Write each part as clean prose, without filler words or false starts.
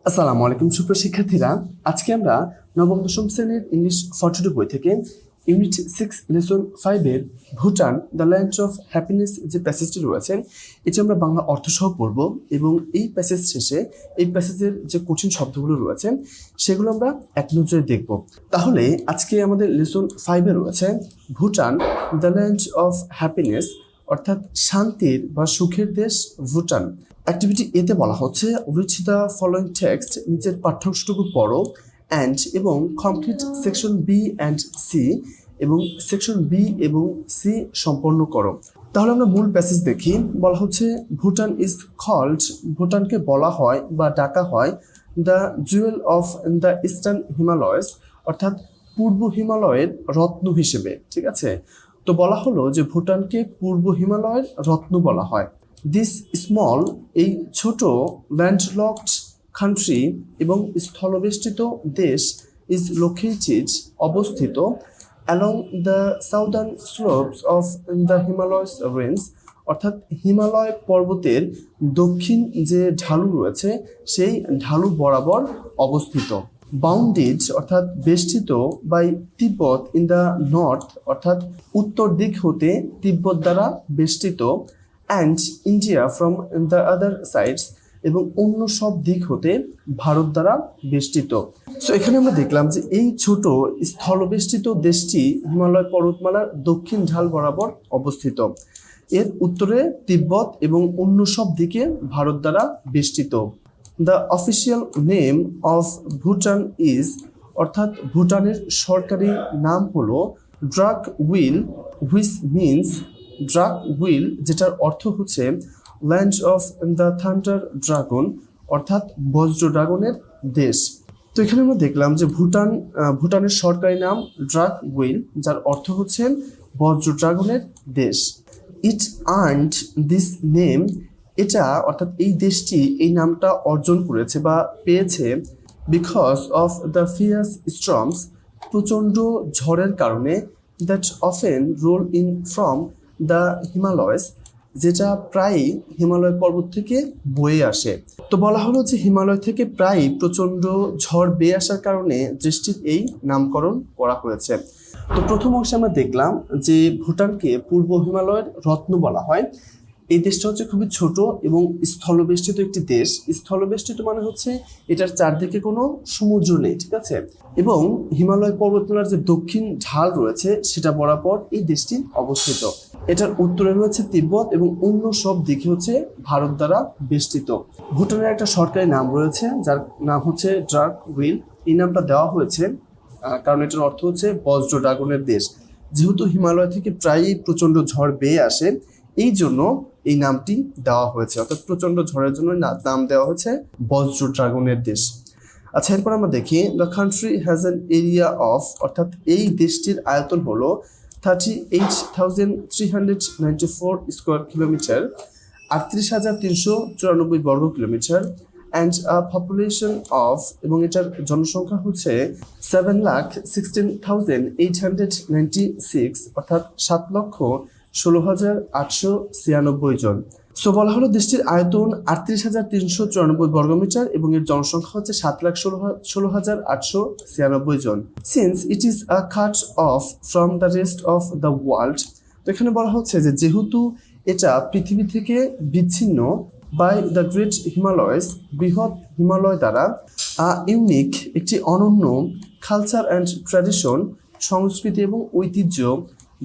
আসসালামু আলাইকুম সুপ্রিয় শিক্ষার্থীরা, আজকে আমরা নবম দশম শ্রেণীর ইংলিশ 42 বই থেকে ইউনিট 6 লেসন 5 এর Bhutan the land of happiness যে প্যাসেজটি রয়েছে এটি আমরা বাংলা অর্থসহ পড়ব এবং এই প্যাসেজ শেষে এই প্যাসেজের যে কঠিন শব্দগুলো রয়েছে সেগুলো আমরা এক নজরে দেখব। তাহলে আজকে আমাদের লেসন 5 এ রয়েছে Bhutan the land of happiness, অর্থাৎ শান্তির বা সুখের দেশ ভুটান। অ্যাক্টিভিটি এতে বলা হচ্ছে রিচ দ্য ফলোয়িং টেক্সট, নিচের পাঠ্যাংশটুকু পড়ো অ্যান্ড এবং complete section B and C এবং সেকশন বি এবং সি সম্পন্ন করো। তাহলে আমরা মূল প্যাসেজ দেখি। বলা হচ্ছে ভুটান ইজ কল্ড, ভুটানকে বলা হয় বা ডাকা হয় the Jewel of the eastern Himalayas, অর্থাৎ পূর্ব হিমালয়ের রত্ন হিসেবে। ঠিক আছে, তো বলা হলো যে ভুটানকে পূর্ব হিমালয়ের রত্ন বলা হয়। দিস স্মল, এই ছোট ল্যান্ডলকড কান্ট্রি এবং স্থলবেষ্টিত দেশ ইজ লোকেটেড, অবস্থিত along the southern slopes of the Himalayas range, অর্থাৎ হিমালয় পর্বতের দক্ষিণ যে ঢালু রয়েছে সেই ঢালু বরাবর অবস্থিত। বাউন্ডেড, অর্থাৎ বেষ্টিত by Tibet in the north, অর্থাৎ উত্তর দিক হতে তিব্বত দ্বারা বেষ্টিত, and India from the other sides, এবং অন্য সব দিক হতে ভারত দ্বারা বেষ্টিত। সো এখানে আমরা দেখলাম যে এই ছোট স্থলবেষ্টিত দেশটি হিমালয় পর্বতমালার দক্ষিণ ঢাল বরাবর অবস্থিত। এর উত্তরে তিব্বত এবং অন্য সব দিকে ভারত দ্বারা বেষ্টিত। The official name of Bhutan is, অর্থাৎ ভুটানের সরকারি নাম হলো ড্রাক উইল, হুইচ মিনস ড্রাক উইল, যেটার অর্থ হচ্ছে land of the thunder dragon, অর্থাৎ বজ্র ড্রাগনের দেশ। তো এখানে আমরা দেখলাম যে ভুটানের সরকারি নাম ড্রাক উইল, যার অর্থ হচ্ছে বজ্র ড্রাগনের দেশ। ইট আর্নড দিস নেম, এটা অর্থাৎ এই দেশটি এই নামটা অর্জন করেছে বা পেয়েছে because of the fierce storms, প্রচণ্ড ঝড়ের কারণে, that often roll in from the Himalayas, যেটা প্রায়ই হিমালয় পর্বত থেকে বয়ে আসে। তো বলা হলো যে হিমালয় থেকে প্রায়ই প্রচণ্ড ঝড় বেয়ে আসার কারণে দেশটির এই নামকরণ করা হয়েছে। তো প্রথম অংশে আমরা দেখলাম যে ভুটানকে পূর্ব হিমালয়ের রত্ন বলা হয়। এই দেশটা হচ্ছে খুবই ছোট এবং স্থলবেষ্টিত একটি দেশ। স্থলবেষ্টিত মানে হচ্ছে এটার চারদিকে কোনো সমুদ্র নেই, ঠিক আছে, এবং হিমালয় পর্বতমালার যে দক্ষিণ ঢাল রয়েছে সেটা বরাবর এই দেশটি অবস্থিত। এটার উত্তরে রয়েছে তিব্বত এবং অন্য সব দিকে হচ্ছে ভারত দ্বারা বেষ্টিত। ভুটানের একটা সরকারি নাম রয়েছে যার নাম হচ্ছে ড্রাক উইল। এই নামটা দেওয়া হয়েছে কারণ এটার অর্থ হচ্ছে বজ্র ড্রাগনের দেশ। যেহেতু হিমালয় থেকে প্রায়ই প্রচণ্ড ঝড় বেয়ে আসে, এই জন্য এই নামটি দেওয়া হয়েছে, অর্থাৎ প্রচণ্ড ঝড়ের জন্য নাম দেওয়া হয়েছে বজ্র ড্রাগনের দেশ। আচ্ছা, এরপর আমরা দেখি the country has an area of, অর্থাৎ এই দেশটির আয়তন হলো 38,394 স্কোয়ার কিলোমিটার, 38,394 বর্গ কিলোমিটার, অ্যান্ড পপুলেশন অফ, এবং এটার জনসংখ্যা হচ্ছে 7,16,896, অর্থাৎ 7,16,896 জন। সো বলা হলো দেশটির আয়তন 38,394 বর্গমিটার এবং এর জনসংখ্যা হচ্ছে 7,16,896 জন। Since it is a cut off from the rest of the world, তো এখানে বলা হচ্ছে যে যেহেতু এটা পৃথিবী থেকে বিচ্ছিন্ন বাই দ্য গ্রেট হিমালয়স, বৃহৎ হিমালয় দ্বারা, ইউনিক, একটি অনন্য, কালচার অ্যান্ড ট্র্যাডিশন, সংস্কৃতি এবং ঐতিহ্য,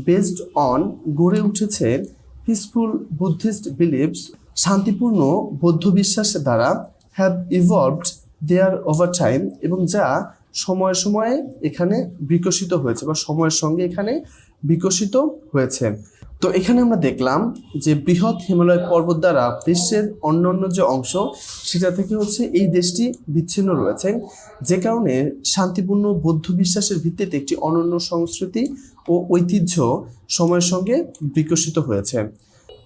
বেসড অন, গড়ে উঠেছে, পিসফুল বুদ্ধিস্ট বিলিভস, শান্তিপূর্ণ বৌদ্ধ বিশ্বাস দ্বারা, have evolved there over time, এবং যা সময়ে সময়ে এখানে বিকশিত হয়েছে বা সময়ের সঙ্গে এখানে বিকশিত হয়েছে। তো এখানে আমরা দেখলাম যে বৃহৎ হিমালয় পর্বত দ্বারা বিশ্বের অন্যান্য যে অংশ সেটা থেকে হচ্ছে এই দেশটি বিচ্ছিন্ন রয়েছে, যে কারণে শান্তিপূর্ণ বৌদ্ধ বিশ্বাসের ভিত্তিতে একটি অনন্য সংস্কৃতি ও ঐতিহ্য সময়ের সঙ্গে বিকশিত হয়েছে।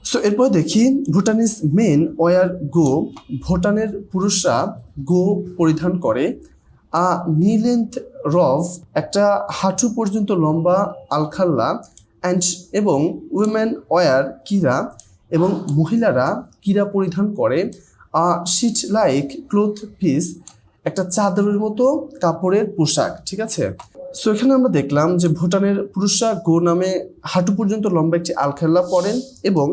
সো এরপর দেখি ভুটানিজ মেন ওয়ার গো, ভুটানের পুরুষরা গো পরিধান করে, নি লেন্থ রফ, একটা হাঁটু পর্যন্ত লম্বা আলখাল্লা, অ্যান্ড, এবং উইমেন ওয়ার কিরা, এবং মহিলারা কিরা পরিধান করে, শিট লাইক ক্লোথ পিস, একটা চাদরের মতো কাপড়ের পোশাক, ঠিক আছে। সো এখানে আমরা দেখলাম যে ভুটানের পুরুষরা গো নামে হাঁটু পর্যন্ত লম্বা একটি আলখেল্লা পরেন এবং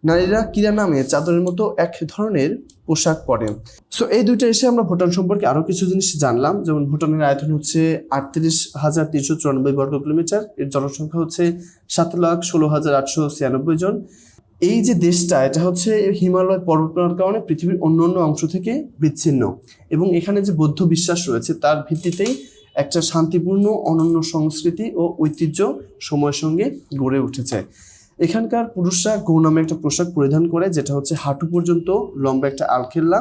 নারীরা কিরা নামে চাদরের মতো এক ধরনের পোশাক পরেন। সো এই দুইটা এসে আমরা ভুটান সম্পর্কে আরো কিছু জিনিস জানলাম, যেমন ভুটানের আয়তন হচ্ছে 38,394 বর্গ কিলোমিটার, এর জনসংখ্যা হচ্ছে 7,16,896 জন। এই যে দেশটা, এটা হচ্ছে হিমালয় পর্বতমালার কারণে পৃথিবীর অন্যান্য অংশ থেকে বিচ্ছিন্ন, এবং এখানে যে বৌদ্ধ বিশ্বাস রয়েছে তার ভিত্তিতেই একটা শান্তিপূর্ণ অনন্য সংস্কৃতি ও ঐতিহ্য সময়ের সঙ্গে গড়ে উঠেছে। এখানকার পুরুষরা গো নামে একটা পোশাক পরিধান করে, যেটা হচ্ছে হাঁটু পর্যন্ত লম্বা একটা আলখেল্লা,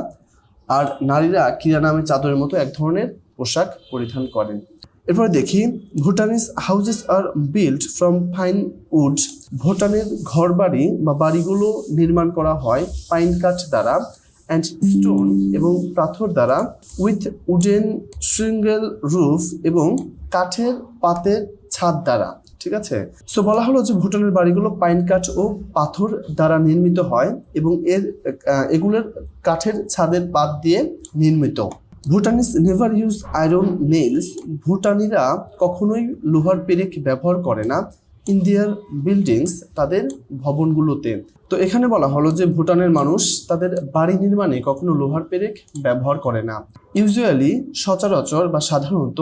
আর নারীরা কিরা নামে চাদরের মতো এক ধরনের পোশাক পরিধান করেন। এরপরে দেখি, Bhutanese houses are built from fine wood. ভুটানের ঘর বাড়ি বা বাড়িগুলো নির্মাণ করা হয় পাইন কাঠ দ্বারা অ্যান্ড স্টোন এবং পাথর দ্বারা, উইথ উডেন শ্রিঙ্গেল রুফ এবং কাঠের পাতের ছাদ দ্বারা, ঠিক আছে। সো বলা হলো যে ভুটানের বাড়িগুলো পাইন কাঠ ও পাথর দ্বারা নির্মিত হয় এবং এগুলোর কাঠের ছাদের পাত দিয়ে নির্মিত। Bhutanese never use iron nails. ভুটানিরা কখনোই লোহার পেরেক ব্যবহার করে না ইন দেয়ার বিল্ডিংস, তাদের ভবনগুলোতে। তো এখানে বলা হলো যে ভুটানের মানুষ তাদের বাড়ি নির্মাণে কখনো লোহার পেরেক ব্যবহার করে না। ইউজুয়ালি, সচরাচর বা সাধারণত,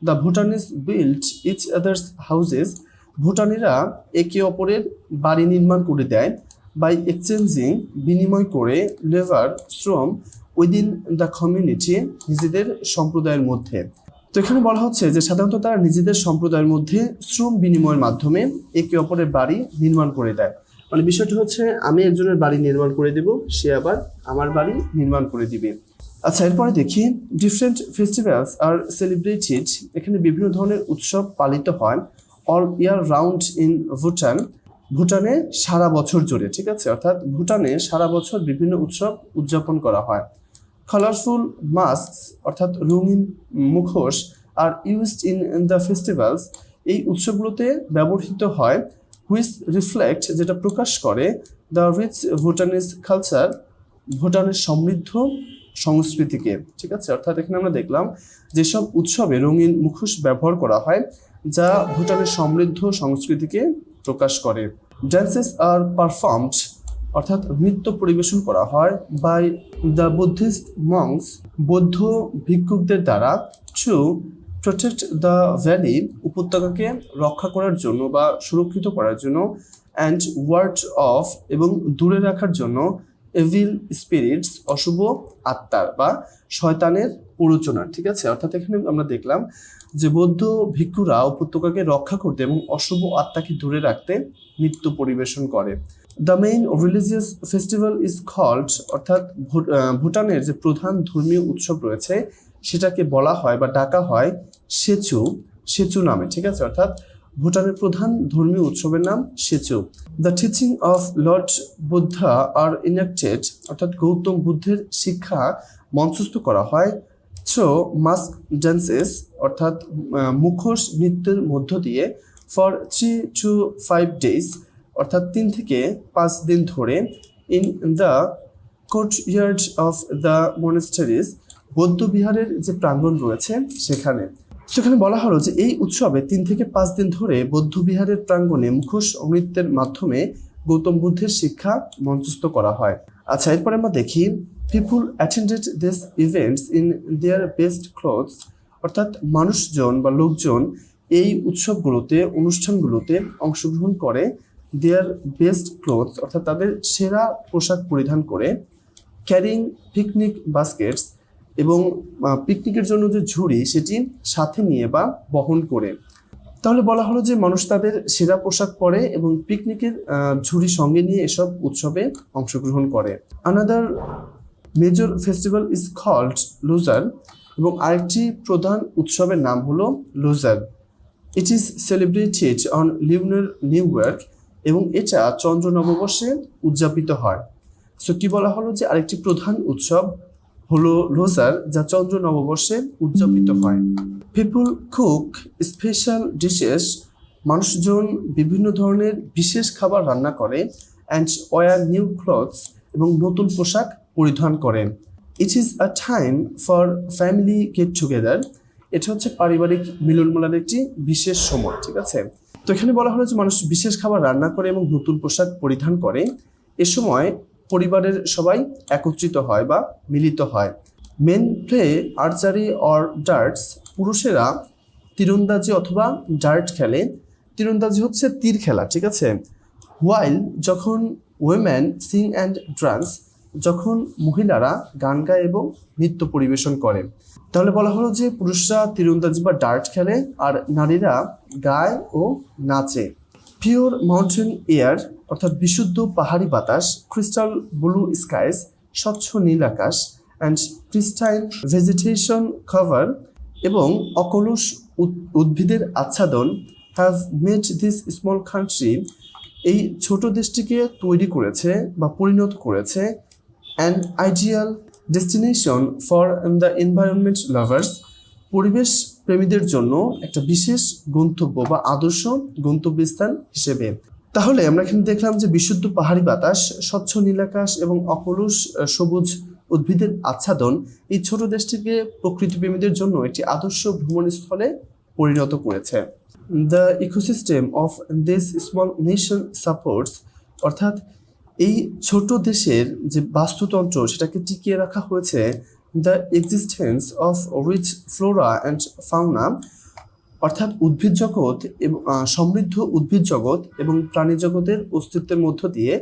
the Bhutanese build each others houses. ভুটানিরা একে অপরের বাড়ি নির্মাণ করে দেয় বাই এক্সচেঞ্জিং, বিনিময় করে, লেবার, শ্রম, উইদিন দ্য কমিউনিটি, নিজেদের সম্প্রদায়ের মধ্যে। তো এখানে বলা হচ্ছে যে সাধারণত তারা নিজেদের সম্প্রদায়ের মধ্যে শ্রম বিনিময়ের মাধ্যমে একে অপরের বাড়ি নির্মাণ করে দেয়। মানে বিষয়টা হচ্ছে, আমি একজনের বাড়ি নির্মাণ করে দেব, সে আবার আমার বাড়ি নির্মাণ করে দিবে। আচ্ছা, এরপরে দেখি, ডিফারেন্ট ফেস্টিভ্যালস আর সেলিব্রেটেড। এখানে বিভিন্ন ধরনের উৎসব পালিত হয় all year round in Bhutan. ভুটানে সারা বছর জুড়ে, ঠিক আছে, অর্থাৎ ভুটানে সারা বছর বিভিন্ন উৎসব উদযাপন করা হয়। কালারফুল মাস্কস অর্থাৎ রঙিন মুখোশ are used in the festivals. এই উৎসবগুলোতে ব্যবহৃত হয়, হুইচ রিফ্লেক্ট, যেটা প্রকাশ করে, দ্য রিচ ভুটানিজ কালচার, ভুটানের সমৃদ্ধ সংস্কৃতিকে, ঠিক আছে। অর্থাৎ এখানে আমরা দেখলাম যেসব উৎসবে রঙিন মুখোশ ব্যবহার করা হয় যা ভুটানের সমৃদ্ধ সংস্কৃতিকে প্রকাশ করে। ড্যান্সেস আর পারফর্মড অর্থাৎ নৃত্য পরিবেশন করা হয় বাই দ্য বুদ্ধিস্ট মংস, বৌদ্ধ ভিক্ষুকদের দ্বারা, টু প্রোটেক্ট দ্য ভ্যালি, উপত্যকাকে রক্ষা করার জন্য বা সুরক্ষিত করার জন্য, অ্যান্ড ওয়ার্ড অফ, এবং দূরে রাখার জন্য, এভিল স্পিরিটস, অশুভ আত্মার বা শয়তানের প্ররোচনা, ঠিক আছে। অর্থাৎ এখানে আমরা দেখলাম যে বৌদ্ধ ভিক্ষুরা উপত্যকাকে রক্ষা করতে এবং অশুভ আত্মাকে দূরে রাখতে নৃত্য পরিবেশন করে। The main religious festival is called, অর্থাৎ ভুটানের যে প্রধান ধর্মীয় উৎসব রয়েছে সেটাকে বলা হয় বা ডাকা হয় সেচু, সেচু নামে, ঠিক আছে। অর্থাৎ ভুটানের প্রধান ধর্মীয় উৎসবের নাম Tshechu. The teaching of lord Buddha are enacted, অর্থাৎ গৌতম বুদ্ধের শিক্ষা মঞ্চস্থ করা হয় থ্রো মাস্ক ড্যান্সেস, অর্থাৎ মুখোশ নৃত্যের মধ্য দিয়ে, ফর 3 to 5 days, অর্থাৎ 3 থেকে 5 দিন ধরে, in the courtyard of the monasteries, বৌদ্ধ বিহারের যে প্রাঙ্গণ রয়েছে সেখানে। সেখানে বলা হলো যে এই উৎসবে 3 থেকে 5 দিন ধরে বৌদ্ধ বিহারের প্রাঙ্গণে মুখোশ নৃত্যের মাধ্যমে গৌতম বুদ্ধের শিক্ষা মঞ্চস্থ করা হয়। আচ্ছা, এরপরে আমরা দেখি, people attended this events in their best clothes, অর্থাৎ মানুষজন বা লোকজন এই উৎসবগুলোতে, অনুষ্ঠানগুলোতে অংশগ্রহণ করে দেয়ার বেস্ট ক্লোথস, অর্থাৎ তাদের সেরা পোশাক পরিধান করে, ক্যারিং পিকনিক বাস্কেটস, এবং পিকনিকের জন্য যে ঝুড়ি সেটি সাথে নিয়ে বা বহন করে। তাহলে বলা হলো যে মানুষ তাদের সেরা পোশাক পরে এবং পিকনিকের ঝুড়ি সঙ্গে নিয়ে এসব উৎসবে অংশগ্রহণ করে। Another major festival is called Losar, এবং আরেকটি প্রধান উৎসবের নাম হলো Losar. It is celebrated on lunar new year, এবং এটা চন্দ্র নববর্ষে উদযাপিত হয়। সো কি বলা হলো যে আরেকটি প্রধান উৎসব হলো লোজার, যা চন্দ্র নববর্ষে উদযাপিত হয়। পিপুল কুক স্পেশাল ডিশেস, মানুষজন বিভিন্ন ধরনের বিশেষ খাবার রান্না করে, অ্যান্ড ওয়ার নিউ ক্লথস, এবং নতুন পোশাক পরিধান করে। ইট is a time for family get together. এটা হচ্ছে পারিবারিক মিলন মেলার একটি বিশেষ সময়, ঠিক আছে। তো এখানে বলা হলো যে মানুষ বিশেষ খাবার রান্না করে এবং নতুন পোশাক পরিধান করে। এ সময় পরিবারের সবাই একত্রিত হয় বা মিলিত হয়। Men play archery or darts. পুরুষেরা তীরন্দাজি অথবা ডার্ট খেলে। তীরন্দাজি হচ্ছে তীর খেলা, ঠিক আছে। হোয়াইল যখন ওয়েমেন সিং অ্যান্ড ডান্স, যখন মহিলারা গান গায় এবং নৃত্য পরিবেশন করে। তাহলে বলা হলো যে পুরুষরা তীরন্দাজি বা ডার্ট খেলে আর নারীরা গায় ও নাচে। পিওর মাউন্টেন এয়ার অর্থাৎ বিশুদ্ধ পাহাড়ি বাতাস, ক্রিস্টাল ব্লু স্কাইস স্বচ্ছ নীল আকাশ, অ্যান্ড প্রিস্টাইন ভেজিটেশন কভার এবং অকলুষ উদ্ভিদের আচ্ছাদন have made this small country, এই ছোট দেশটিকে তৈরি করেছে বা পরিণত করেছে an ideal destination for the environment lovers, পরিবেশ প্রেমীদের জন্য একটা বিশেষ গন্তব্য বা আদর্শ গন্তব্যস্থান হিসেবে। তাহলে আমরা এখানে দেখলাম যে বিশুদ্ধ পাহাড়ি বাতাস, স্বচ্ছ নীলাকাশ এবং অকলুষ সবুজ উদ্ভিদের আচ্ছাদন এই ছোট দেশটিকে প্রকৃতিপ্রেমীদের জন্য একটি আদর্শ ভ্রমণস্থলে পরিণত করেছে। The ecosystem of this small nation supports, অর্থাৎ এই ছোট দেশের যে বাস্তুতন্ত্র সেটাকে টিকিয়ে রাখা হয়েছে the existence of rich flora and fauna, অর্থাৎ উদ্ভিদ জগৎ এবং সমৃদ্ধ উদ্ভিদ জগৎ এবং প্রাণী জগতের অস্তিত্বের মধ্য দিয়ে,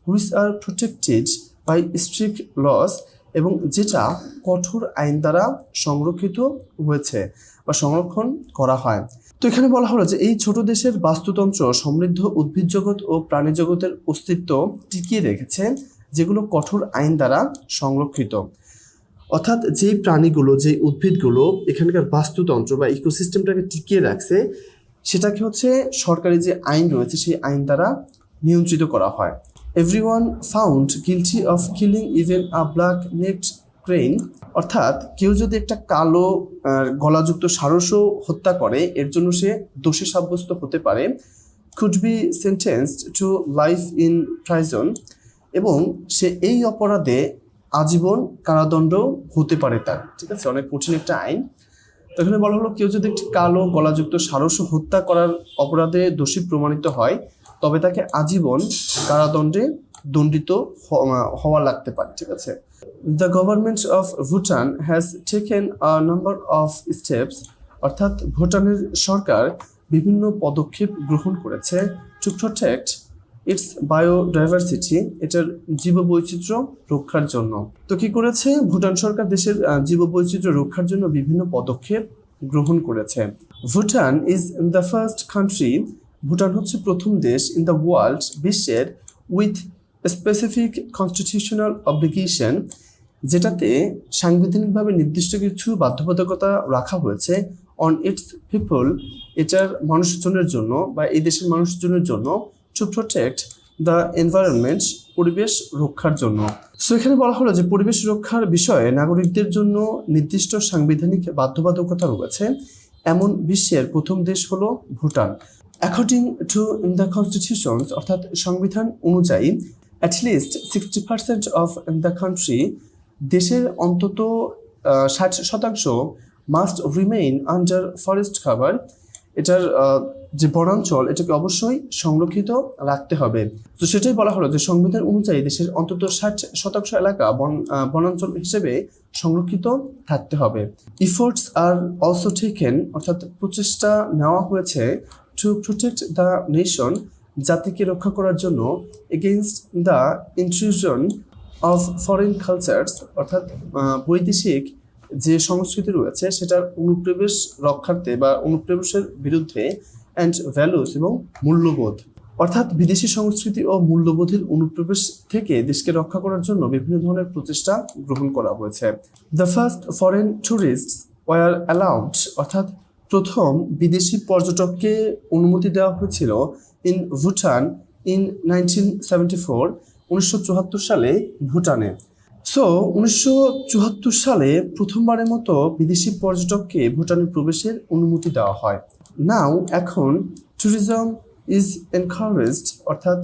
which are protected by strict laws, এবং যেটা কঠোর আইন দ্বারা সংরক্ষিত হয়েছে বা সংরক্ষণ করা হয়। তো এখানে বলা হলো যে এই ছোট দেশের বাস্তুতন্ত্র সমৃদ্ধ উদ্ভিদ জগৎ ও প্রাণী জগতের অস্তিত্ব টিকিয়ে রেখেছে, যেগুলো কঠোর আইন দ্বারা সংরক্ষিত। অর্থাৎ যেই প্রাণীগুলো, যেই উদ্ভিদগুলো এখানকার বাস্তুতন্ত্র বা ইকোসিস্টেমটাকে টিকিয়ে রাখছে, সেটাকে হচ্ছে সরকারি যে আইন রয়েছে সেই আইন দ্বারা নিয়ন্ত্রিত করা হয়। Everyone found guilty of killing even a black necked crane, অর্থাৎ কেউ যদি একটা কালো গলাযুক্ত সারসও হত্যা করে, এর জন্য সে দোষী সাব্যস্ত হতে পারে। Could be sentenced to life in prison, এবং সে এই অপরাধে আজীবন কারাদণ্ড হতে পারে তার, ঠিক আছে। অনেক কঠিন একটা আইন। তো এখানে বলা হলো কেউ যদি একটি কালো গলাযুক্ত সারস হত্যা করার অপরাধে দোষী প্রমাণিত হয়, তবে তাকে আজীবন কারাদণ্ডে দণ্ডিত হওয়া লাগতে পারে, ঠিক আছে। The government of Bhutan has taken a number of steps, অর্থাৎ ভুটানের সরকার বিভিন্ন পদক্ষেপ গ্রহণ করেছে টু প্রোটেক্ট ইটস বায়োডাইভার্সিটি, এটার জীববৈচিত্র্য রক্ষার জন্য। তো কি করেছে ভুটান সরকার? দেশের জীববৈচিত্র্য রক্ষার জন্য বিভিন্ন পদক্ষেপ গ্রহণ করেছে। Bhutan is the first country, Bhutan হচ্ছে প্রথম দেশ ইন দ্য ওয়ার্ল্ড, বিশ্বের, উইথ স্পেসিফিক কনস্টিটিউশনাল অব্লিগেশন, যেটাতে সাংবিধানিকভাবে নির্দিষ্ট কিছু বাধ্যবাধকতা রাখা হয়েছে অন ইটস পিপল, এটার মানুষজনের জন্য বা এই দেশের মানুষজনের জন্য, টু প্রোটেক্ট দ্য এনভায়রনমেন্ট, পরিবেশ রক্ষার জন্য। সো এখানে বলা হলো যে পরিবেশ রক্ষার বিষয়ে নাগরিকদের জন্য নির্দিষ্ট সাংবিধানিক বাধ্যবাধকতা রয়েছে এমন বিশ্বের প্রথম দেশ হলো Bhutan. According to the constitutions, অর্থাৎ সংবিধান অনুযায়ী, অ্যাটলিস্ট 60% অফ দ্য কান্ট্রি, দেশের অন্তত 60% must remain under forest cover, এটার যে বনাঞ্চল এটাকে অবশ্যই সংরক্ষিত রাখতে হবে। তো সেটাই বলা হলো যে সংবিধান অনুযায়ী দেশের অন্তত 60% এলাকা বনাঞ্চল হিসেবে সংরক্ষিত থাকতে হবে। ইফোর্টস আর অলসো টেকেন, অর্থাৎ প্রচেষ্টা নেওয়া হয়েছে টু প্রোটেক্ট দ্য নেশন, জাতিকে রক্ষা করার জন্য, against the intrusion of foreign cultures, অর্থাৎ বৈদেশিক যে সংস্কৃতি রয়েছে সেটার অনুপ্রবেশ রক্ষার্থে বা অনুপ্রবেশের বিরুদ্ধে, অ্যান্ড ভ্যালুস এবং মূল্যবোধ, অর্থাৎ বিদেশি সংস্কৃতি ও মূল্যবোধের অনুপ্রবেশ থেকে দেশকে রক্ষা করার জন্য বিভিন্ন ধরনের প্রচেষ্টা গ্রহণ করা হয়েছে। The first foreign tourists were allowed, অর্থাৎ প্রথম বিদেশি পর্যটককে অনুমতি দেওয়া হয়েছিল ইন ভুটান ইন 1974, 1974 সালে ভুটানে। সো 1974 সালে প্রথমবারের মতো বিদেশি পর্যটককে ভুটানে প্রবেশের অনুমতি দেওয়া হয়। নাও এখন ট্যুরিজম ইজ এনকারেজড, অর্থাৎ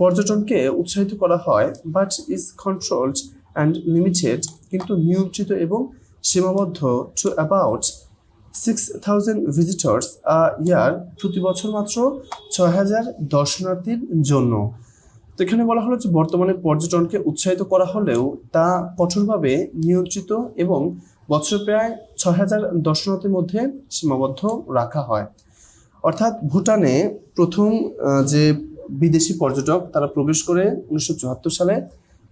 পর্যটনকে উৎসাহিত করা হয়, but is controlled and limited, কিন্তু নিয়ন্ত্রিত এবং সীমাবদ্ধ, টু অ্যাবাউট 6,000 ভিজিটর্স ইয়ার, প্রতি বছর মাত্র 6,000 দর্শনার্থীর জন্য। তো এখানে বলা হলো যে বর্তমানে পর্যটনকে উৎসাহিত করা হলেও তা কঠোরভাবে নিয়ন্ত্রিত এবং বছরে প্রায় 6,000 দর্শনার্থীর মধ্যে সীমাবদ্ধ রাখা হয়। অর্থাৎ ভুটানে প্রথম যে বিদেশি পর্যটক তারা প্রবেশ করে 1974 সালে।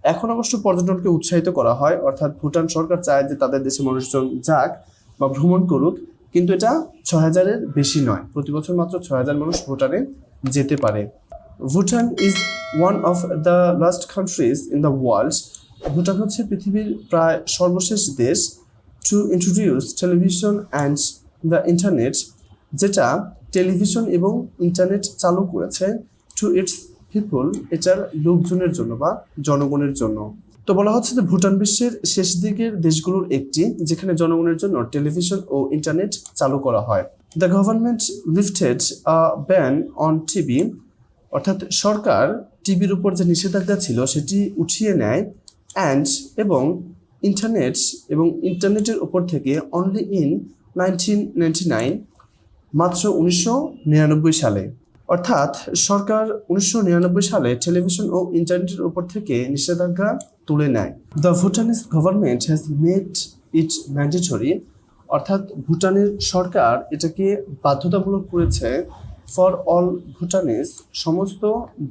এখন অবশ্য পর্যটনকে উৎসাহিত করা হয়, অর্থাৎ ভুটান সরকার চায় যে তাদের দেশে মানুষজন যাক বা ভ্রমণ করুক, কিন্তু এটা 6,000-এর বেশি নয়। প্রতি বছর মাত্র 6,000 মানুষ ভুটানে যেতে পারে। Bhutan is one of the last countries in the world. Bhutan হচ্ছে পৃথিবীর প্রায় সর্বশেষ দেশ to introduce television and the internet, যেটা টেলিভিশন এবং ইন্টারনেট চালু করেছে টু ইটস পিপল, এটার লোকজনের জন্য বা জনগণের জন্য। তো বলা হচ্ছে যে ভুটান বিশ্বের শেষ দিকের দেশগুলোর একটি যেখানে জনগণের জন্য টেলিভিশন ও ইন্টারনেট চালু করা হয়। The government lifted a ban on TV, অর্থাৎ সরকার টিভির উপর যে নিষেধাজ্ঞা ছিল সেটি উঠিয়ে নেয়, অ্যান্ড এবং ইন্টারনেট এবং ইন্টারনেটের উপর থেকে অনলি ইন 1999, মাত্র 1999 সালে। অর্থাৎ সরকার 1999 সালে টেলিভিশন ও ইন্টারনেটের উপর থেকে নিষেধাজ্ঞা তুলে নেয়। The Bhutanese government has made it mandatory, অর্থাৎ ভুটানের সরকার এটাকে বাধ্যতামূলক করেছে ফর অল ভুটানিজ, সমস্ত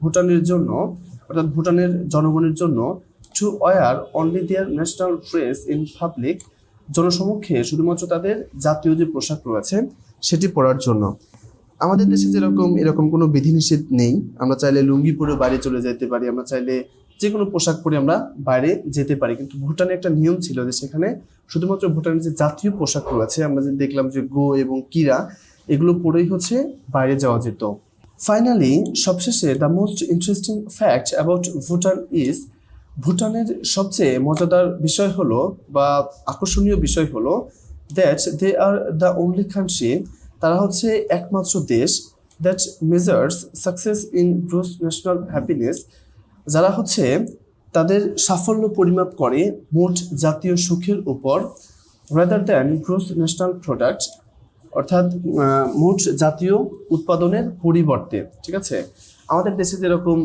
ভুটানের জন্য, অর্থাৎ ভুটানের জনগণের জন্য, to wear only their national dress in public, জনসমক্ষে শুধুমাত্র তাদের জাতীয় যে পোশাক রয়েছে সেটি পরার জন্য। আমাদের দেশে যেরকম এরকম কোনো বিধিনিষেধ নেই, আমরা চাইলে লুঙ্গি পরে বাইরে চলে যেতে পারি, আমরা চাইলে যে কোনো পোশাক পরে আমরা বাইরে যেতে পারি, কিন্তু ভুটানে একটা নিয়ম ছিল যে সেখানে শুধুমাত্র ভুটানের যে জাতীয় পোশাক রয়েছে, আমরা যে দেখলাম যে গো এবং কিরা, এগুলো পরেই হচ্ছে বাইরে যাওয়া যেত। ফাইনালি, সবশেষে the most interesting fact about Bhutan is, ভুটানের সবচেয়ে মজাদার বিষয় হলো বা আকর্ষণীয় বিষয় হলো that they are the only country, তারা হচ্ছে একমাত্র দেশ, that measures success in gross national happiness, যারা হচ্ছে তাদের সাফল্য পরিমাপ করে মোট জাতীয় সুখের উপর, rather than gross national product, অর্থাৎ মোট জাতীয় উৎপাদনের পরিবর্তে। ঠিক আছে, আমাদের দেশে যেরকম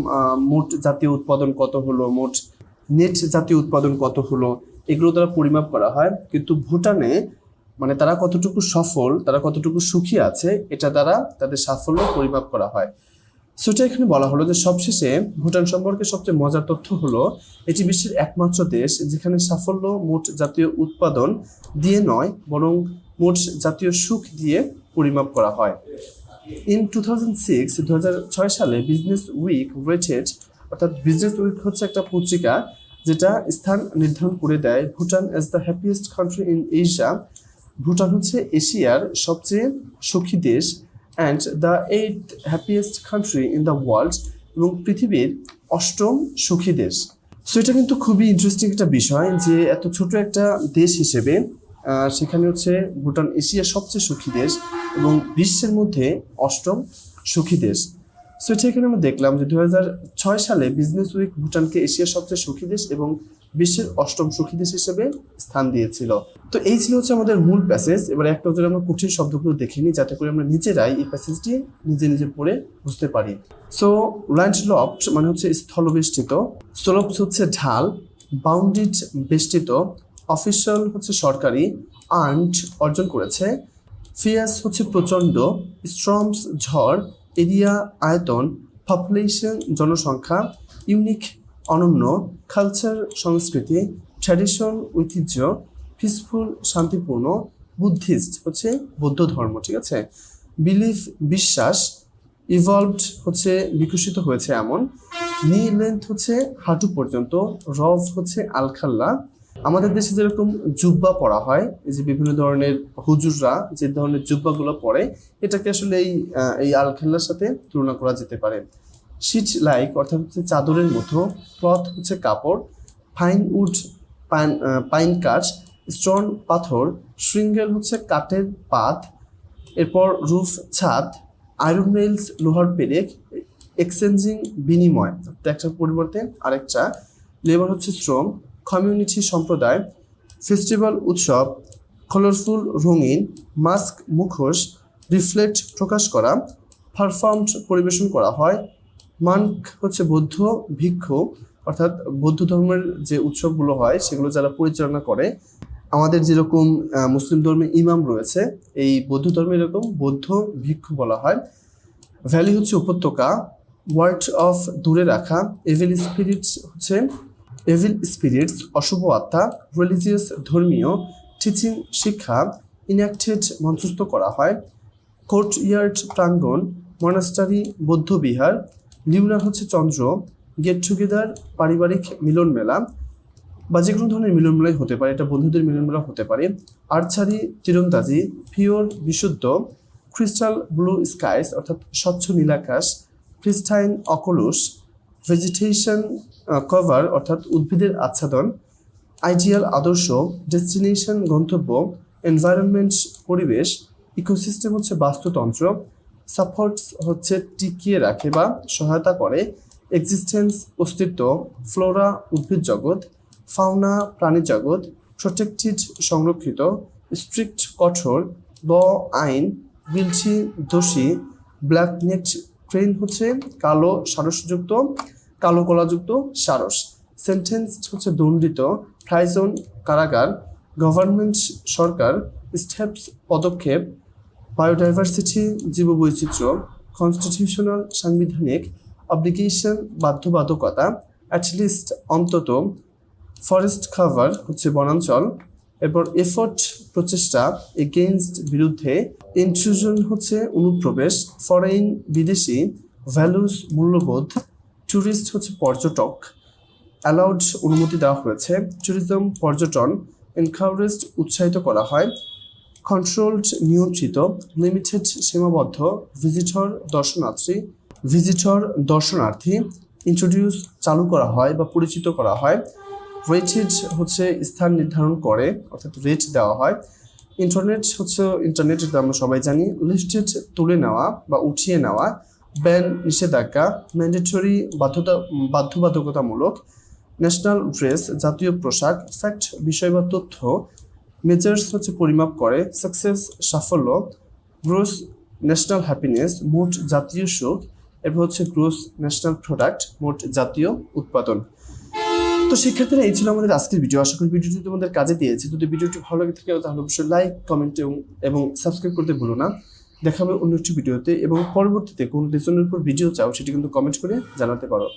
মোট জাতীয় উৎপাদন কত হলো, মোট নেট জাতীয় উৎপাদন কত হলো, এগুলো দ্বারা পরিমাপ করা হয়, কিন্তু ভুটানে মানে তারা কতটুকু সফল, তারা কতটুকু সুখী আছে, এটা দ্বারা তাদের সাফল্য পরিমাপ করা হয়। সো এটা এখানে বলা হলো যে সবশেষে ভুটান সম্পর্কে সবচেয়ে মজার তথ্য হলো এটি বিশ্বের একমাত্র দেশ যেখানে সাফল্য মোট জাতীয় উৎপাদন দিয়ে নয়, বরং মোট জাতীয় সুখ দিয়ে পরিমাপ করা হয়। ইন 2006 সালে বিজনেস উইক রেটেড, অর্থাৎ বিজনেস উইক হচ্ছে একটা পত্রিকা যেটা স্থান নির্ধারণ করে দেয় Bhutan as the happiest country in Asia, Bhutan হচ্ছে এশিয়ার সবচেয়ে সুখী দেশ, and the 8th happiest country in the world, এবং পৃথিবীর 8ম সুখী দেশ। সো এটা কিন্তু খুবই ইন্টারেস্টিং একটা বিষয় যে এত ছোট একটা দেশ হিসেবে সেখানে হচ্ছে ভুটান এশিয়ার সবচেয়ে সুখী দেশ এবং বিশ্বের মধ্যে 8ম সুখী দেশ। সো এটা এখানে আমরা দেখলাম যে 2006 সালে বিজনেস উইক ভুটানকে এশিয়ার সবচেয়ে সুখী দেশ এবং বিশ্বের 8ম সুখী দেশ হিসেবে স্থান দিয়েছিল। তো এই ছিল হচ্ছে আমাদের মূল প্যাসেজ। এবার একটা নজরে আমরা কঠিন শব্দগুলো দেখে নিই যাতে করে আমরা নিজেরাই এই প্যাসেজটি নিজে নিজে পড়ে বুঝতে পারি। সো ল্যান্ডলকড মানে হচ্ছে স্থলবেষ্টিত, স্লোপস হচ্ছে ঢাল, বাউন্ডেড বেষ্টিত, অফিসিয়াল হচ্ছে সরকারি, আর্নড অর্জন করেছে, ফিয়াস হচ্ছে প্রচণ্ড, স্টর্মস ঝড়, এরিয়া আয়তন, পপুলেশন জনসংখ্যা, ইউনিক অনন্য, কালচার সংস্কৃতি, ট্র্যাডিশন ঐতিহ্য, পিসফুল শান্তিপূর্ণ, বুদ্ধিস্ট হচ্ছে বৌদ্ধ ধর্ম। ঠিক আছে, বিলিফ বিশ্বাস, ইভলভড হচ্ছে বিকশিত হয়েছে এমন, নি লেন্থ হচ্ছে হাঁটু পর্যন্ত, রভ হচ্ছে আলখাল্লা। আমাদের দেশে যেরকম জুব্বা পরা হয়, এই যে বিভিন্ন ধরনের হুজুররা যে ধরনের জুব্বাগুলো পরে, এটাকে আসলে এই আলখাল্লার সাথে তুলনা করা যেতে পারে। শিট লাইক অর্থাৎ হচ্ছে চাদরের মতো, ক্লথ হচ্ছে কাপড়, ফাইন উড পাইন কাঠ, স্টোন পাথর, শৃঙ্গেল হচ্ছে কাঠের পাত, এরপর রুফ ছাদ, আয়রন রেলস লোহার পেরেক, এক্সচেঞ্জিং বিনিময় একটার পরিবর্তে আরেকটা, লেবার হচ্ছে শ্রম, কমিউনিটি সম্প্রদায়, ফেস্টিভ্যাল উৎসব, কালারফুল রঙিন, মাস্ক মুখোশ, রিফ্লেক্ট প্রকাশ করা, পারফর্মড পরিবেশন করা হয়। মানক হচ্ছে বৌদ্ধ ভিক্ষু, অর্থাৎ বৌদ্ধ ধর্মের যে উৎসবগুলো হয় সেগুলো যারা পরিচালনা করে। আমাদের যেরকম মুসলিম ধর্মে ইমাম রয়েছে, এই বৌদ্ধ ধর্মে এরকম বৌদ্ধ ভিক্ষু বলা হয়। ভ্যালি হচ্ছে উপত্যকা, ওয়ার্ড অফ দূরে রাখা, এভিল স্পিরিটস অশুভ আত্মা, রিলিজিয়াস ধর্মীয়, টিচিং শিক্ষা, ইনঅ্যাক্টেড মঞ্চস্থ করা হয়। কোর্টইয়ার্ড প্রাঙ্গণ, মনাস্টারি বৌদ্ধ বিহার, লিউনার হচ্ছে চন্দ্র, গেট টুগেদার পারিবারিক মিলন মেলা বা যে কোনো ধরনের মিলন মেলাই হতে পারে, এটা বন্ধুদের মিলন মেলা হতে পারে। আর্চারি তীরন্দাজি, পিওর বিশুদ্ধ, ক্রিস্টাল ব্লু স্কাইস অর্থাৎ স্বচ্ছ নীলাকাশ, ক্রিস্টাইন অকলুস, ভেজিটেশন কভার অর্থাৎ উদ্ভিদের আচ্ছাদন, আইডিয়াল আদর্শ, ডেস্টিনেশন গন্তব্য, এনভায়রনমেন্ট পরিবেশ, ইকোসিস্টেম হচ্ছে বাস্তুতন্ত্র, সাপোর্টস হচ্ছে টিকিয়ে রাখে বা সহায়তা করে, এক্সিস্টেন্স অস্তিত্ব, ফ্লোরা উদ্ভিদ জগৎ, ফাউনা প্রাণী জগৎ, প্রোটেক্টেড সংরক্ষিত, স্ট্রিক্ট কঠোর, ল আইন, গিলটি দোষী, ব্ল্যাক নেক ক্রেন হচ্ছে কালো সারসযুক্ত, কালো কলাযুক্ত সারস, সেন্টেন্স হচ্ছে দণ্ডিত, প্রাইজন কারাগার, গভর্নমেন্ট সরকার, স্টেপস পদক্ষেপ, বায়োডাইভার্সিটি জীববৈচিত্র্য, কনস্টিটিউশনাল সাংবিধানিক, অব্লিগেশন বাধ্যবাধকতা, অ্যাটলিস্ট অন্তত, ফরেস্ট কাভার হচ্ছে বনাঞ্চল, এরপর এফোর্ট প্রচেষ্টা, এগেইনস্ট বিরুদ্ধে, ইন্ট্রুশন হচ্ছে অনুপ্রবেশ, ফরেইন বিদেশি, ভ্যালুস মূল্যবোধ, ট্যুরিস্ট হচ্ছে পর্যটক, অ্যালাউড অনুমতি দেওয়া হয়েছে, ট্যুরিজম পর্যটন, এনকারেজড উৎসাহিত করা হয়, কন্ট্রোলড নিয়ন্ত্রিত, লিমিটেড সীমাবদ্ধ, ভিজিটর দর্শনার্থী, ইন্ট্রোডিউস চালু করা হয় বা পরিচিত করা হয়, রেটেড হচ্ছে স্থান নির্ধারণ করে অর্থাৎ রেট দেওয়া হয়, ইন্টারনেট এটা আমরা সবাই জানি, লিস্টেড তুলে নেওয়া বা উঠিয়ে নেওয়া, ব্যান নিষেধাজ্ঞা, ম্যান্ডেটরি বাধ্যবাধকতামূলক, ন্যাশনাল ড্রেস জাতীয় পোশাক, ফ্যাক্ট বিষয় বা তথ্য, মেজার্স হচ্ছে পরিমাপ করে, সাকসেস সাফল্য, গ্রোস ন্যাশনাল হ্যাপিনেস মোট জাতীয় সুখ, এরপর হচ্ছে গ্রোস ন্যাশনাল প্রোডাক্ট মোট জাতীয় উৎপাদন। তো শিক্ষার্থীরা এই ছিল আমাদের আজকের ভিডিও। আশা করি ভিডিওটি তোমাদের কাজে দিয়েছে। যদি ভিডিওটি ভালো লাগে থাকে তাহলে অবশ্যই লাইক, কমেন্ট এবং সাবস্ক্রাইব করতে ভুলো না। দেখা হবে অন্য একটি ভিডিওতে, এবং পরবর্তীতে কোন লেসনের উপর ভিডিও চাও সেটি কিন্তু কমেন্ট করে জানাতে পারো।